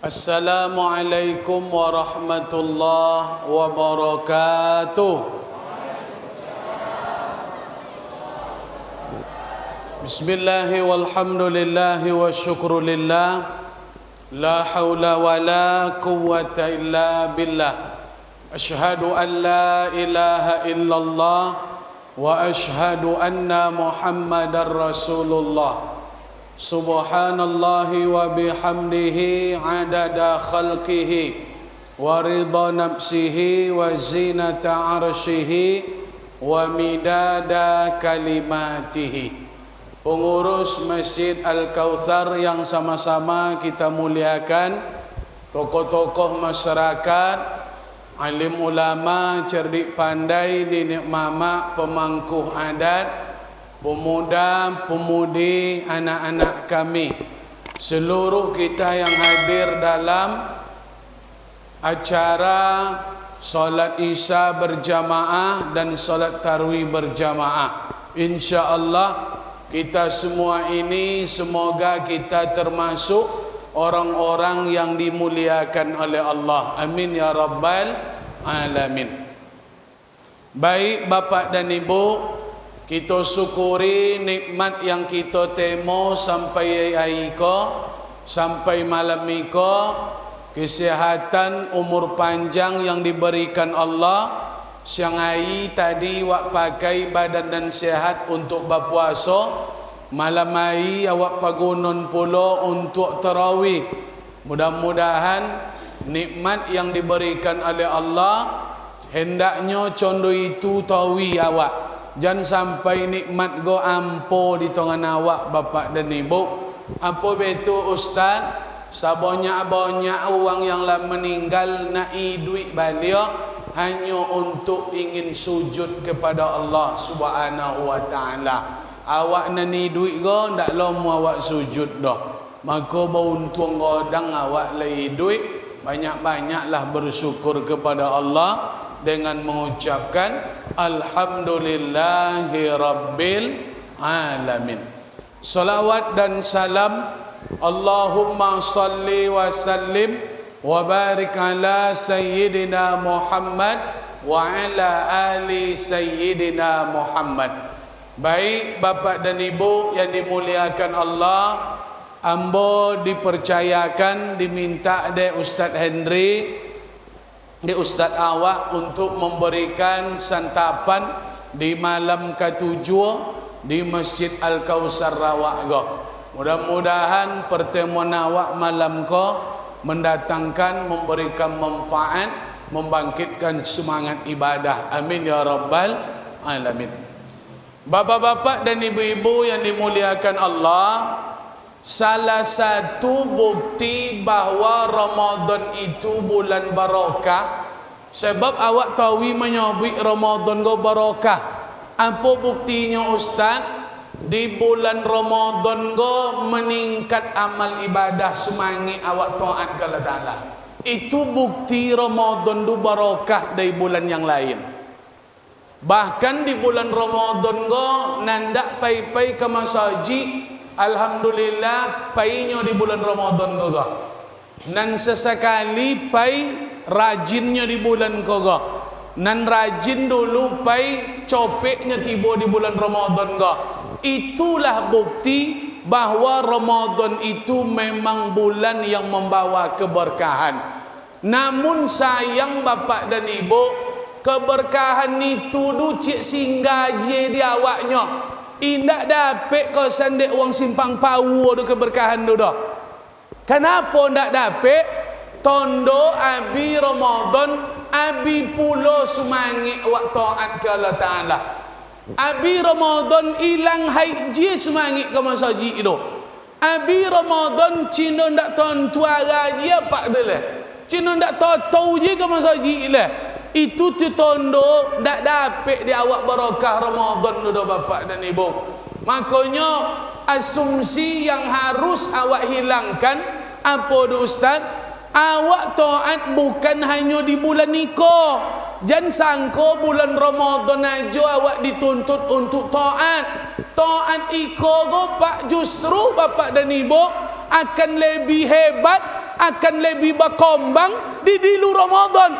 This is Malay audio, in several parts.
Assalamualaikum warahmatullahi wabarakatuh. Bismillahi walhamdulillahi wa syukrulillah. La hawla wa la quwwata illa billah. Ashhadu an la ilaha illallah wa ashhadu anna Muhammadar Rasulullah. Subhanallahi wa bihamdihi adada khalqihi wa ridha nafsihi wa zinata arshihi wa midada kalimatihi. Pengurus Masjid Al-Kautsar yang sama-sama kita muliakan, tokoh-tokoh masyarakat, alim ulama, cerdik pandai, nenek mama, pemangku adat, pemuda, pemudi, anak-anak kami, seluruh kita yang hadir dalam acara solat Isya berjamaah dan solat Tarawih berjamaah. InsyaAllah kita semua ini semoga kita termasuk orang-orang yang dimuliakan oleh Allah. Amin ya rabbal alamin. Baik Bapak dan Ibu, kita syukuri nikmat yang kita temo sampai aiko, sampai malam iko, kesehatan, umur panjang yang diberikan Allah. Siang hari tadi awak pakai badan dan sehat untuk berpuasa, malam hari awak pagunun pula untuk tarawih. Mudah-mudahan nikmat yang diberikan oleh Allah hendaknya contoh itu tawi awak. Jangan sampai nikmat go ampo di tangan awak Bapak dan Ibu. Apa betul Ustaz? Sabanyak-banyak orang yang lah meninggal nak duit balik hanya untuk ingin sujud kepada Allah Subhanahu wa taala. Awak nani duit go ndak lama awak sujud dah. Maka beruntung godang awak lai duit, banyak-banyaklah bersyukur kepada Allah dengan mengucapkan alhamdulillahi rabbil alamin. Salawat dan salam Allahumma salli wa sallim wa barik ala sayyidina Muhammad wa ala ali sayyidina Muhammad. Baik Bapak dan Ibu yang dimuliakan Allah, ambo dipercayakan diminta oleh Ustaz Henry, di Ustaz awak untuk memberikan santapan di malam ke-7 di Masjid Al-Kautsar Rawak. Mudah-mudahan pertemuan awak malam ko mendatangkan, memberikan manfaat, membangkitkan semangat ibadah. Amin ya rabbal alamin. Bapak-bapak dan ibu-ibu yang dimuliakan Allah, salah satu bukti bahawa Ramadan itu bulan barakah, sebab awak tahu menyebut Ramadan go barakah. Apa buktinya Ustaz? Di bulan Ramadan go meningkat amal ibadah, semangat awak taat kepada Ta'ala. Itu bukti Ramadan du barakah dari bulan yang lain. Bahkan di bulan Ramadan go nandak pai-pai ke masjid, alhamdulillah painya di bulan Ramadan go. Nan sesekali pai rajinnya di bulan go. Nan rajin dulu pai copeknya tiba di bulan Ramadan go. Itulah bukti bahawa Ramadan itu memang bulan yang membawa keberkahan. Namun sayang Bapak dan Ibu, keberkahan itu du cik singgah je di awaknya. Indak dapat kau sandek uang simpang pau du keberkahan du dah. Kenapa ndak dapat? Tondo abi Ramadan, abi pulo semangat wak taat ke Allah Ta'ala. Abi Ramadan hilang haji semangat ke masjid itu. Abi Ramadan Cina ndak tontu araji apa dele. Cina ndak tahu je ke masjid ile. Itu tu tondo ndak dapat di awak barakah Ramadan tu Bapak dan Ibu. Makanya asumsi yang harus awak hilangkan apa tu Ustaz? Awak taat bukan hanya di bulan nikah. Jangan sangka bulan Ramadan aja awak dituntut untuk taat. Taat iko go Pak, justru Bapak dan Ibu akan lebih hebat akan lebih berkembang di dilu Ramadan.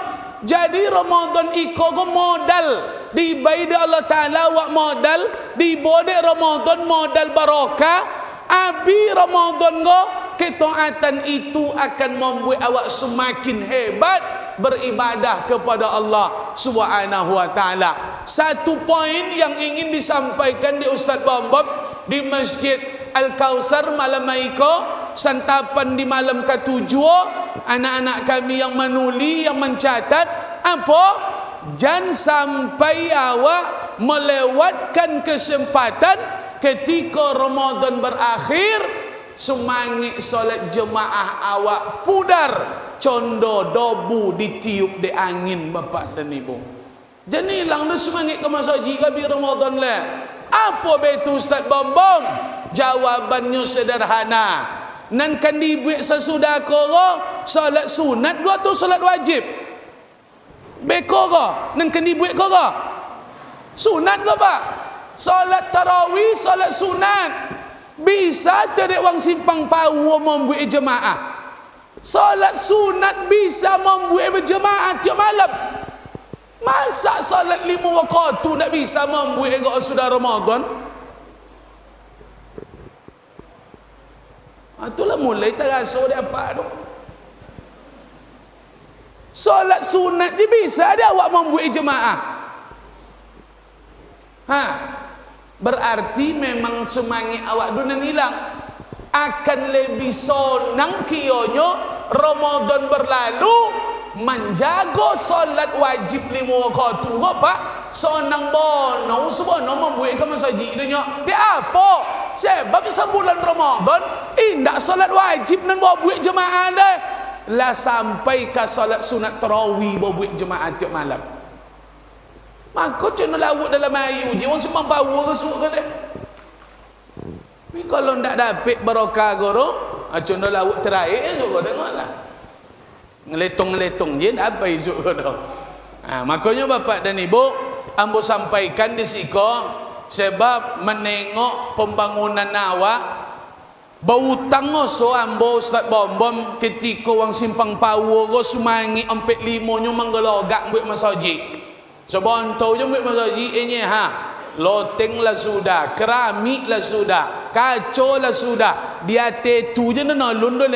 Jadi Ramadan iko go modal di baida Allah Taala wa modal di bode Ramadan modal barokah. Abi Ramadan go ketaatan itu akan membuat awak semakin hebat beribadah kepada Allah Subhanahu wa taala. Satu poin yang ingin disampaikan di Ustaz Bombom di Masjid Al-Kautsar malam iko santapan di malam ke-7, anak-anak kami yang menuli, yang mencatat apa? Jangan sampai awak melewatkan kesempatan ketika Ramadan berakhir, semangat solat jemaah awak pudar, condo dobu ditiup di angin bapak dan ibu. Jadi hilang dah semangat ke masjid ke Ramadan lah. Apa betul Ustaz Bombong? Jawabannya sederhana. Nan kan dibuat sesudah koro solat sunat gua atau solat wajib? Beko ko? Nan kan dibuat koro? Sunat ke pak? Solat tarawih, solat sunat. Bisa tidak wang simpang pau membuat jemaah. Solat sunat bisa membuat berjemaah tiap malam. Masa solat 5 waktu tak bisa membuat kalau sudah Ramadan? Itulah mulai terasa dia apa tu. Solat sunat dia bisa dia awak membuat jemaah. Berarti memang semangat awak dunia hilang. Akan lebih sonang kionyo Ramadan berlalu menjaga solat wajib 5 waktu pak. Sonang bono sebono membuat ke masjid dia. Dia apa? Sebab sebulan Ramadan indak solat wajib nan buat jemaah dah. Lah sampai ke solat sunat tarawih buat jemaah tiap malam. Maka cina lawuk dalam ayu je orang semua bawa resuk ke dia. Tapi kalau ndak dapat barokah goro, cina lawuk terakhir esok kau tengoklah. Ngeletong-ngeletong je apa esok kau dah. Makanya bapak dan ibu, ambo sampaikan di siko sebab menengok pembangunan awak bautang so ambo Ustaz Bombom ketika wang simpang pawo go sumangi 45 nyo manggelogak buat masjid. Sebonto je buat masjid ini loteng lah sudah, keramik lah sudah, kaco lah sudah. Dia tetu je na lundul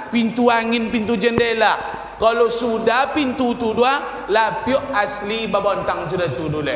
pintu angin, pintu jendela. Kalau sudah pintu tu dua, lapiok asli babontang sudah tu dulu.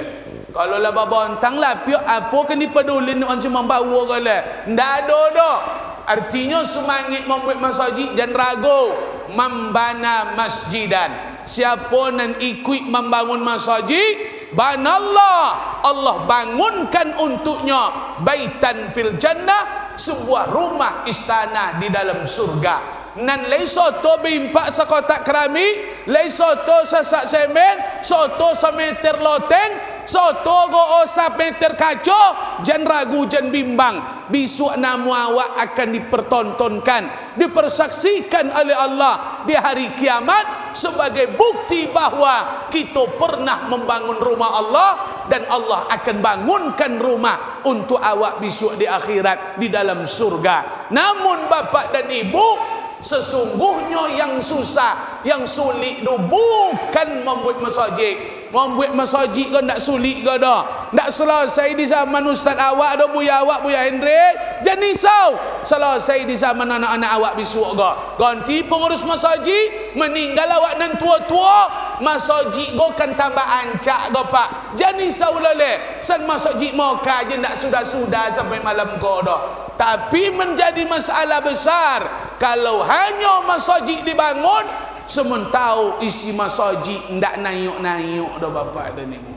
Kalau lah babontang lapiok apa kan dipedulin orang semua bawa kala. Ndak ada dah. Artinya semangat membuat masjid dan ragu membana masjidan. Siapa nan ikut membangun masjid, banallah, Allah bangunkan untuknya baitan fil jannah, sebuah rumah istana di dalam surga. Nan lai soto bimpak sekotak keramik, lai soto sasak semen, soto semeter loteng, soto go meter kaco, jan ragu jan bimbang. Besok nama awak akan dipertontonkan, dipersaksikan oleh Allah di hari kiamat sebagai bukti bahawa kita pernah membangun rumah Allah dan Allah akan bangunkan rumah untuk awak besok di akhirat di dalam surga. Namun bapak dan ibu, sesungguhnya yang susah, yang sulit itu bukan membuat masjid. Membuat masjid kan tak sulit ke dah. Tak selesai di zaman ustaz awak dah, buya awak, buya Hendrik. Jangan risau. Selesai di zaman anak-anak awak besok ke. Ganti pengurus masjid, meninggal awak nan tua-tua, masjid go kan tambah ancak ke pak. Jangan risau lele. San masjid moka je tak sudah-sudah sampai malam ke dah. Tapi menjadi masalah besar kalau hanya masjid dibangun sementara isi masjid ndak nayuk-nayuk dah bapak dan ibu.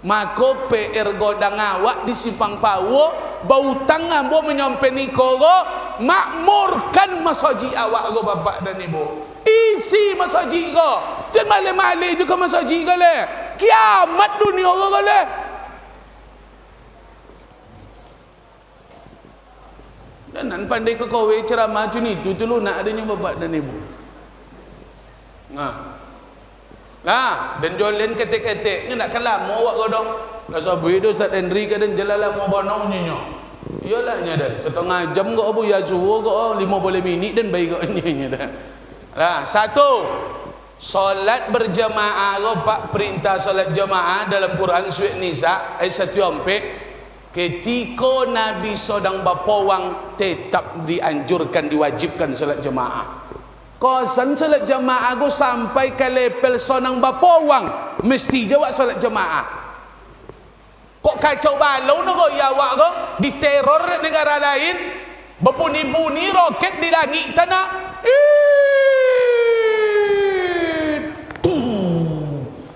Maka PR godang awak di simpang pawo bau tangan bo menyampai nikoro makmurkan masjid awak go bapak dan ibu. Isi masjid go. Jangan male-male juga masjid go le. Kiamat dunia go le. Dan nan pandai ke kowe ceramah macam itu tu lu nak adanya bapak dan ibu. Lah dan jolen ketek-ketek ni nak kalam awak godong. Lah sabi do Ustaz Henry kadang jelalah mau bono nyo. Iyalah nya dah setengah jam go abu ya suwo go 50 minit dan baik go nya dah. Lah, satu, solat berjamaah pak, perintah solat jamaah dalam Quran surat Nisa ayat 1 ketika Nabi sedang berpawang tetap dianjurkan diwajibkan solat jamaah. Kosan solat jamaah go sampai ke level sonang berpawang mesti jawab solat jamaah. Kok kacau balau nak ya awak go diteror negara lain, berbunyi-bunyi roket di langit tanah.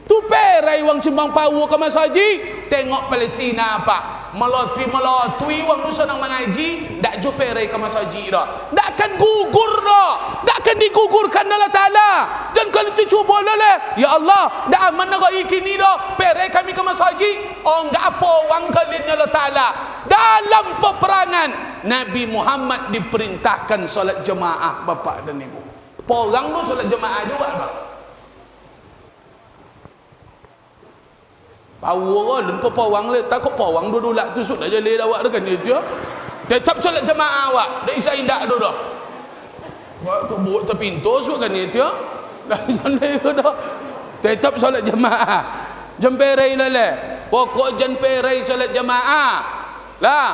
Tu perai wang Cimbang Pawu ke Mas Haji, tengok Palestina apa melatui wang tu senang mengaji, ndak jo perai ke Mas Haji dah, ndak akan gugur dah, ndak akan digugurkan Allah Taala. Dan kalau tu cuba lele, ya Allah ndak aman nak kini dah perai kami ke Mas Haji, oh ndak apa wang kalian Allah Taala. Dalam peperangan Nabi Muhammad diperintahkan solat jemaah bapak dan ibu. Porang tu solat jemaah juga bang. Power lempo pawang le, takut pawang dulu lah tu sudah jadi awak dah kan dia. Tetap solat jemaah awak, dah isa indak tu dah. Awak kau buat terpintu sudah kan dia. Dah jadi dah. Tetap solat jemaah. Jemperai le. Pokok jemperai solat jemaah. Lah.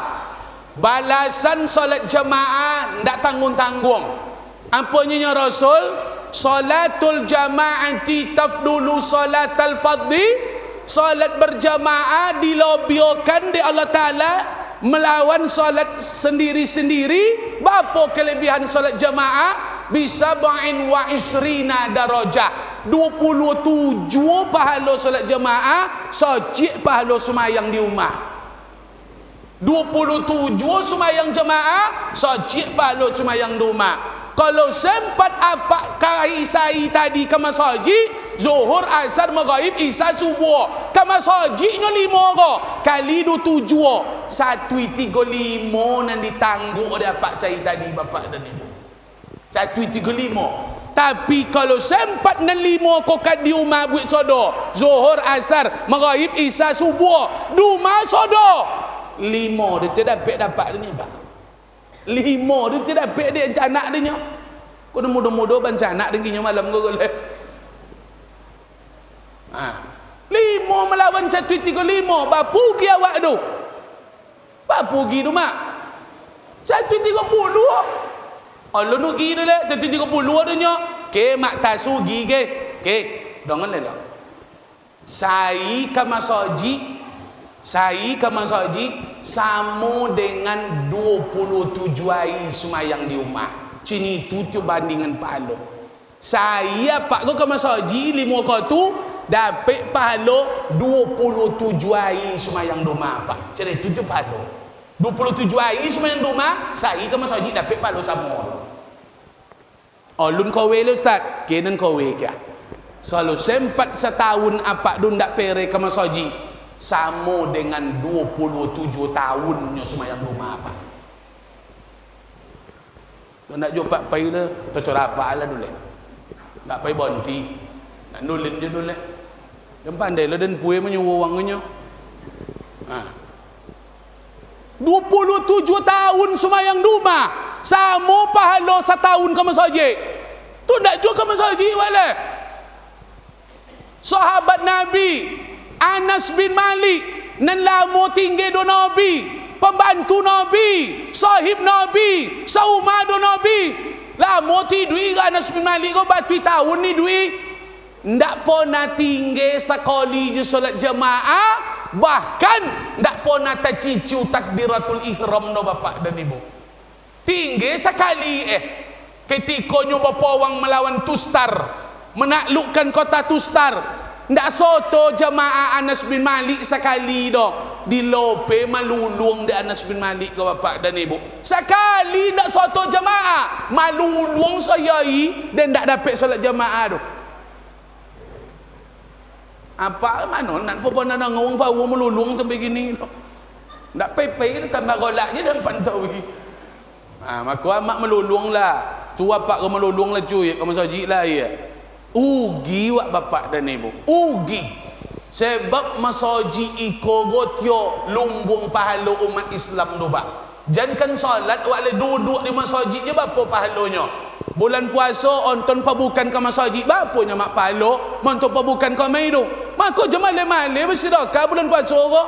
Balasan solat jemaah ndak tanggung-tanggung. Apanya Rasul? Salatul jamaati tafdulu salatal fardhi. Salat berjamaah dilobiokan di Allah Ta'ala melawan salat sendiri-sendiri. Berapa kelebihan salat jamaah? Bisa ba'in wa isrina darajah, 27 pahala salat jamaah sojik pahala semayang di rumah. 27 semayang jamaah sojik pahala semayang di rumah. Kalau sempat apa kaisai tadi ke masjid Zuhur, Asar, Maghrib, Isya, Subuh. Kama sajiknya 5 ko. Kali 27. 135 nan ditangguh oleh apa saya tadi bapak dan ibu. 135. Tapi kalau sempat nan 5 ko kat di rumah buat sodo. Zuhur, Asar, Maghrib, Isya, Subuh. Duma sodo. 5 dia tidak dapat dia pak. 5 dia tidak dapat dia anak dia. Kau dah muda-muda banca anak dia malam kau boleh. 5 melawan 135 bapu gi awak tu. Bapu gi tu mak. 130. Allah nu gi tu le 130 tu nya. Ke mak tasu gi ke. Ke dongan le lah. Sai ka masjid. Sai ka masjid sama dengan 27 hari semayang di rumah. Cini tu bandingan pahala. Saya pak kau ke masjid 5 kau tu dapat pahala 27 hari semayang rumah pak. Jadi 7 pahala. 27 hari semayang rumah, saya ke masjid dapat pahala sama. Ulun kowe le ustaz, kenan kowe ke. Selalu sempat setahun apa dun dak pere ke masjid sama dengan 27 tahunnya semayang rumah pak. Tu nak jumpa pai le, kecorapa lah dulu. Tak pai bonti. Nak nulis dia dulu. Yang pandai lah dan puai menyuruh wangnya. 27 tahun semayang rumah sama pahala setahun ke masjid. Tu nak juga ke masjid wala. Sahabat Nabi Anas bin Malik nan lama tinggal do Nabi, pembantu Nabi, sahib Nabi, saumado Nabi. Lama ti duit Anas bin Malik ko batu tahun ni duit. Ndak pernah tinggal sekali je solat jemaah, bahkan ndak pernah terciciu takbiratul ihram no bapak dan ibu. Tinggal sekali ketika nyoba pawang melawan Tustar, menaklukkan kota Tustar. Ndak soto jemaah Anas bin Malik sekali dah. Di lope malulung di Anas bin Malik ke bapak dan ibu. Sekali ndak soto jemaah, malulung sayai dan ndak dapat solat jemaah tu. Apa mana nak apa nak ngawang bawa melulung sampai gini tu. Ndak pepe tambah golaknya dan pantawi. Maka amak melulung lah. Cuba pak ke melulung lah cuy, ke masjid lah ya. Ugi wak bapak dan ibu. Ugi. Sebab masjid iko gotyo lumbung pahala umat Islam tu pak. Jangan salat wak le duduk di masjid je berapa pahalanya. bulan puasa onton pabukan ke masjid bapanya mak palo monton pabukan ke mai tu maka je male-male bersedekah bulan puasa ke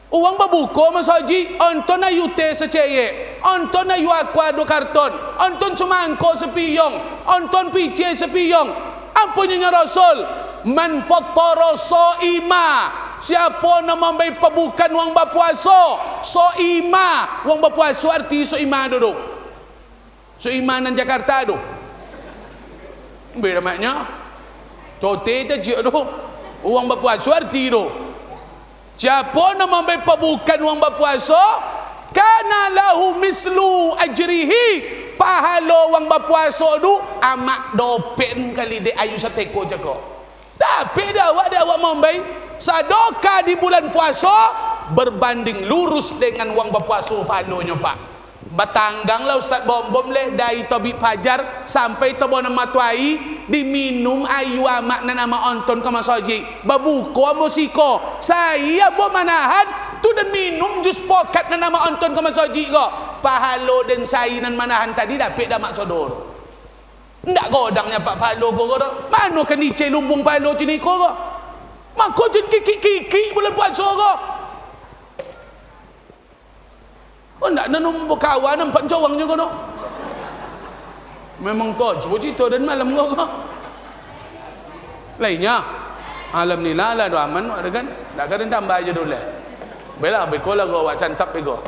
uang babuka masjid onton ayu teh seceye onton ayu aqua do karton onton semangkok sepiyong onton pice sepiyong apanya Rasul man fattara shaima siapa nama membaik pabukan wang berpuasa shaima wang berpuasa arti shaima dulu seimanan Jakarta tu beda maknya cote je cik tu orang berpuasa arti tu siapa nama membaik pabukan orang berpuasa kana lahu mislu ajrihi pahala orang berpuasa tu amak dopen kali dia ayu sateko jaga dapat dah awak membaik sedekah di bulan puasa berbanding lurus dengan orang berpuasa pahalanya pak batangganglah Ustaz bom-bom leh dari tobik fajar sampai tebon matuai diminum ayu amak dan nama onton ke masjid babuka musiko saya bo manahan tu dan minum jus pokat dan nama onton ke masjid ko pahalo dan saya dan manahan tadi dapat dah mak sodor ndak godangnya pak pahalo ko mana kan dice lumbung pahalo cini ko maka jen kiki bulan puasa ko oh nak nanam berkawan nampak cawang juga no memang tu cerita dan malam kau lainnya alhamdulillah lah doa aman ada kan tak kena tambah aja dulu bela beko lah kau awak cantap beko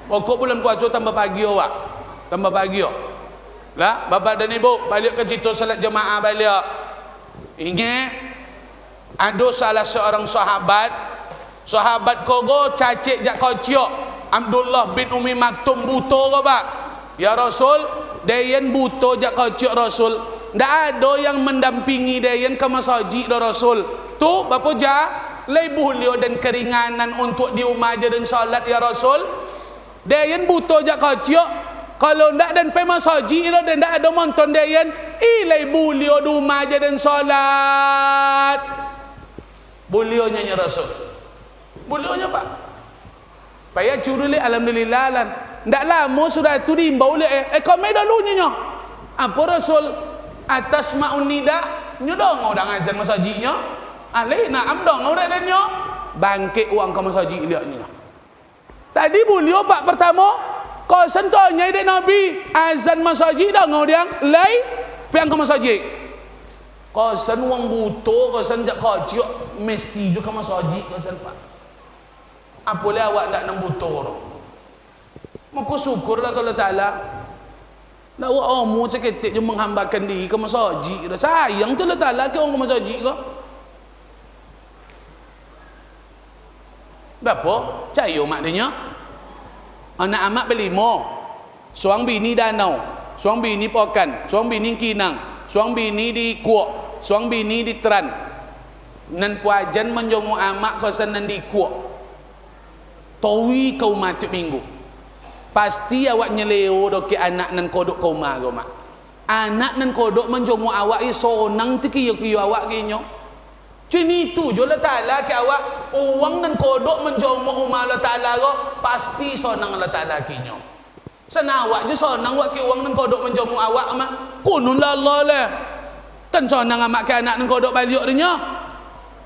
pokok bulan puasa tambah pagi awak tambah pagi lah bapak dan ibu balik ke cerita salat jemaah balik ingat ada salah seorang sahabat kogo cacik jak kociok Abdullah bin Umi Maktum buto ke pak ya Rasul dayan buto jak kocok Rasul ndak ada yang mendampingi dayan ke masjid Rasul tu bapa ja lay bulio dan keringanan untuk di rumah aja dan salat ya Rasul dayan buto jak kocok kalau ndak dan pe masjid dan ndak ada monton dayan lay bulio di rumah aja dan salat bulionya ya Rasul bulionya pak payah curuli alhamdulillah lan ndak lama sudah tu diimbau le kau mai dulunya apa Rasul atas maun nida nyodong orang azan masjidnya alai naam dong udah denyo bangkit uang ke masjid lihatnya tadi beliau pak pertama kau sentohnya ide Nabi azan masjid dah ngau dia lai piang ke masjid kau sen uang buto kau sen jak kocok mesti juga masjid kau sen pak apa boleh awak nak nembutor maka syukurlah kalau Ta'ala nak awak omu seketik je menghambakan diri ke masjid sayang tu Allah Ta'ala ke orang ke masjid ke berapa? Cayo maknanya anak amak berlima suang bini danau suang bini pokan suang bini kinang suang bini di kuok suang bini di teran nan puajan menjongo amak kosan nan di kuok tawi kau mati minggu pasti awak nyeleo doke anak nan kodok kau ma mak anak nan kodok menjomo awak sonang tu kiyo awak kinyo cini tu jo Allah Ta'ala ke awak uang nan kodok menjomo umma Allah Ta'ala go pasti sonang Allah Ta'ala kinyo sana awak je sonang awak ke uang nan kodok menjomo awak mak kunun la Allah le kan sonang amak ke anak nan kodok baliok dinya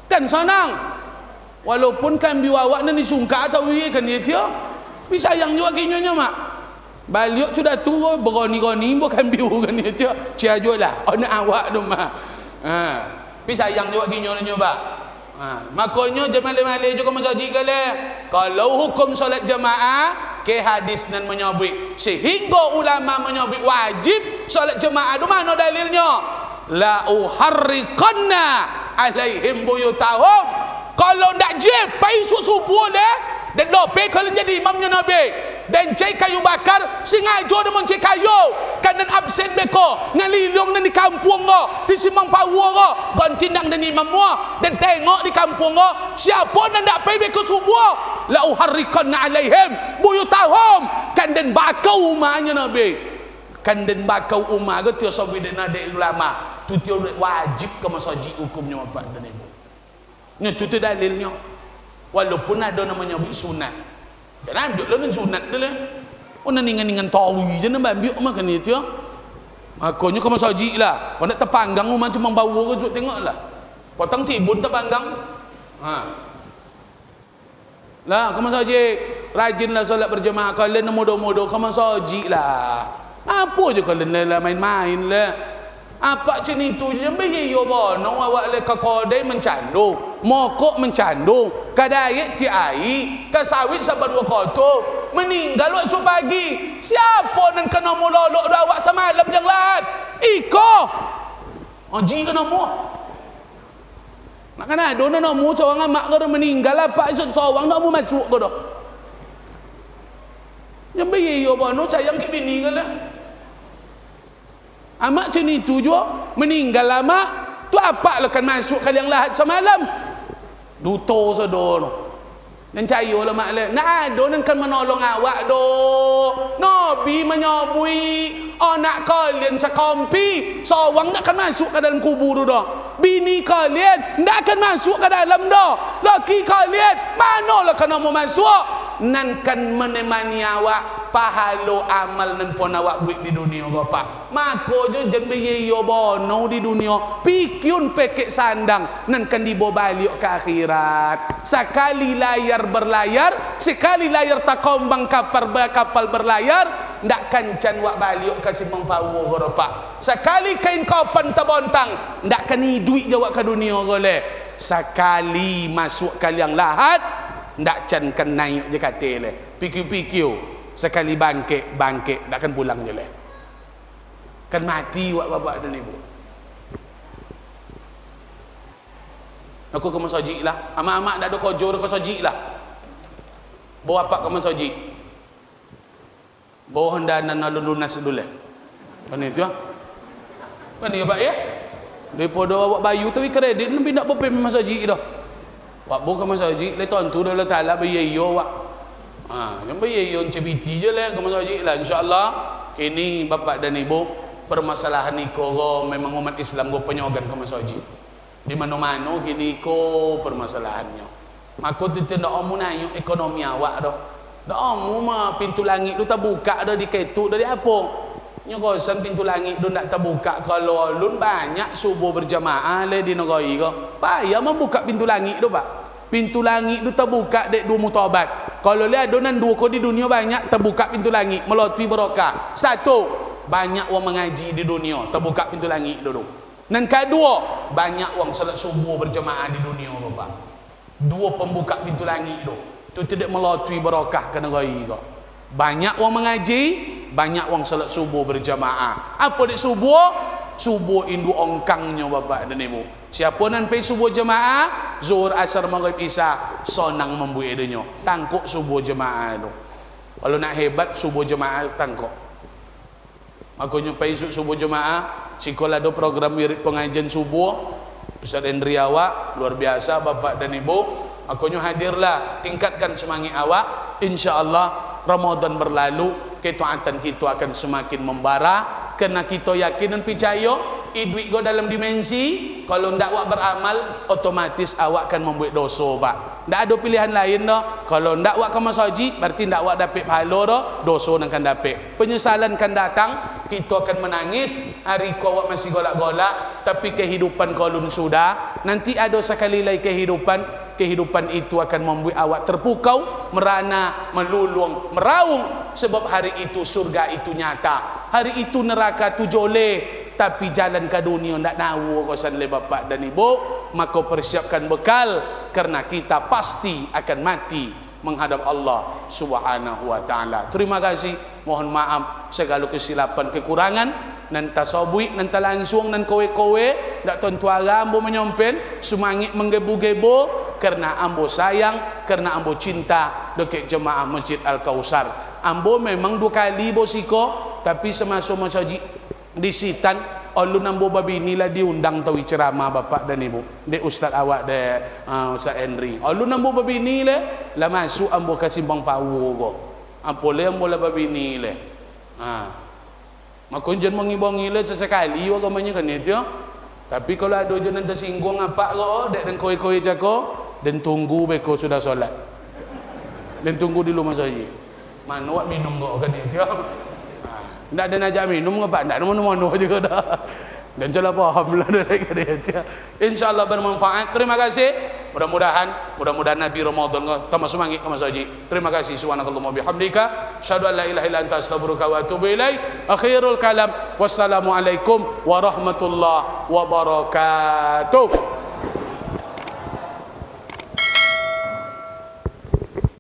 kan sonang walaupun kan biwawak nan disungka atau wi kan dia tapi sayang juga kinyonya mak baliok sudah tua beroni-goni bukan biu kan dia cia jualah anak awak tu mak tapi sayang juga kinyonya pak makanya jemaah-jemaah juga menjadi kale kalau hukum solat jemaah ke hadis nan menyebut sehingga ulama menyebut wajib solat jemaah tu mana dalilnya la uharriqanna alaihim buyutahum kalau ndak je pai subuh deh dan lope kalau jadi imamnya Nabi dan cai kayu bakar sengaja dia mencai kayu kan dan absen beko ngalilong dan di kampung go di simang pawo go gontindang dan imam mo dan tengok di kampung go siapa nan ndak pai beko subuh la uharriqanna alaihim buyutahum kan dan bakau umahnya Nabi kan dan bakau umah go tio sawi dan ada ulama tu tio wajib ke masjid hukumnya bapak dan ibu itu dalilnya walaupun ada namanya sunat dan ambil lah sunat dia lah oh ningan-ningan tawi je nak ambil makan itu Makanya kau masuk haji lah. Kau nak terpanggang rumah cuma bau ke tengok lah. Potong tibun terpanggang. Lah kau masuk haji, rajinlah solat berjemaah. Kalian modo-modo kau masuk haji lah. Apa je kalian lah main-main lah. Apa macam itu je bahaya bono awak le ke kodai mencandung, mokok mencandung, kadayat ti ai, ke sawit saban wakoto, meninggal waktu pagi. Siapa nan kena mololok dah awak semalam yang lahat? Iko. Haji kena mu. Nak kena ada nak mu seorang mak kau meninggal apa isut seorang nak mu masuk kau dah. Yang bahaya bono sayang ke bini ke lah. Amak macam itu juga meninggal lama tu apa lah kan masuk kali yang lahat semalam duto sedono dan cayo lah mak le nak ada nan kan menolong awak do nabi menyabui anak kalian sekompi seorang nak kan masuk ke dalam kubur dah bini kalian nak akan masuk ke dalam dah laki kalian mana lah kan mau masuk nan kan menemani awak pahala amal nan pun awak buat di dunia bapa maka je jen beyo bono di dunia pikyun pekek sandang nan kan dibawa balik ke akhirat sekali layar berlayar sekali layar takombang kapal berlayar ndak kancan wak balik ke simpang pawu bapa sekali kain kapan tabontang ndak kan duit jawak ke dunia gole sekali masuk kaliang lahat ndak can kan naik je kata le pikiu sekali bangkit tak akan pulang je le kan mati wak bapak dan ibu. Aku ke masjid lah amak-amak dak ada kojor ke masjid lah bawa apa ke masjid bawa hendanan lunas dulu kan itu kan ya pak ya daripada awak bayu tapi kredit nanti nak berpem masjid dah wak buka masjid le tuan tu dah taala bayo wak yang bayo CBT je lah ke masjid lah insyaallah ini bapak dan ibu permasalahan ni ko memang umat Islam go penyogan ke masjid di mana-mana gini ko permasalahannya maka tidak omu nayu ekonomi awak dah dak omu mah pintu langit tu terbuka dah diketuk dari apa nya kosan pintu langit tu nak terbuka kalau lun banyak subuh berjamaah le di negeri ko payah membuka pintu langit tu pak pintu langit tu terbuka dek dua mutabat kalau lihat adonan dua ko di dunia banyak terbuka pintu langit melalui berokah satu banyak orang mengaji di dunia terbuka pintu langit dulu dan kedua banyak orang salat subuh berjamaah di dunia bapak dua pembuka pintu langit tu tidak melalui berokah ke negeri ko banyak orang mengaji banyak orang salat subuh berjamaah apa dek subuh indu ongkangnya bapak dan ibu siapa nan pergi subuh jemaah zuhur asar maghrib isya sonang membuat adanya tangkuk subuh jemaah tu kalau nak hebat subuh jemaah tangkuk makanya pergi subuh jemaah sekolah ada program wirid pengajian subuh Ustaz Hendri awak luar biasa bapak dan ibu makanya hadirlah tingkatkan semangat awak insyaallah Ramadan berlalu ketaatan kita akan semakin membara kerana kita yakin dan percaya duit go dalam dimensi kalau ndak awak beramal otomatis awak akan membuat dosa pak ndak ada pilihan lain dah kalau ndak awak ke masjid berarti ndak awak dapat pahala dah dosa akan dapat penyesalan akan datang kita akan menangis hari ko awak masih golak-golak tapi kehidupan kolun sudah nanti ada sekali lagi kehidupan itu akan membuat awak terpukau merana melulung meraung sebab hari itu surga itu nyata hari itu neraka tu joleh tapi jalan ke dunia tak tahu kosan le bapak dan ibu maka persiapkan bekal kerana kita pasti akan mati menghadap Allah Subhanahu wa taala. Terima kasih, mohon maaf segala kesilapan kekurangan nan tasabui nan langsung nan kowe-kowe dak tentu ara ambo menyompen sumangit menggebu-gebu kerana ambo sayang kerana ambo cinta dekat jemaah Masjid Al-Kausar. Ambo memang 2 kali bosiko tapi semasa masjid di Sitan ulun ambo babini lah diundang tahu ceramah bapak dan ibu de ustaz awak de Ustaz Henry ulun ambo babini lah masuk ambo ke simpang pawu go apa le ambo lah babini le makon jen mengibangi le sesekali wa gamanya kan itu tapi kalau ada jen nanti singgung apa go dek dan koi-koi jako dan tunggu beko sudah solat dan tunggu di rumah saja mana wak minum go kan itu Ndak ada najak minum apa? Ndak mana-mana juga dah. Dan jelas paham lah dari dia. InsyaAllah bermanfaat. Terima kasih. Mudah-mudahan Nabi Ramadan tambah semangat ke Mas Haji. Terima kasih. Subhanakallahumma bihamdika. Asyhadu an la ilaha illa anta astaghfiruka wa atubu ilaik. Akhirul kalam. Wassalamualaikum warahmatullahi wabarakatuh.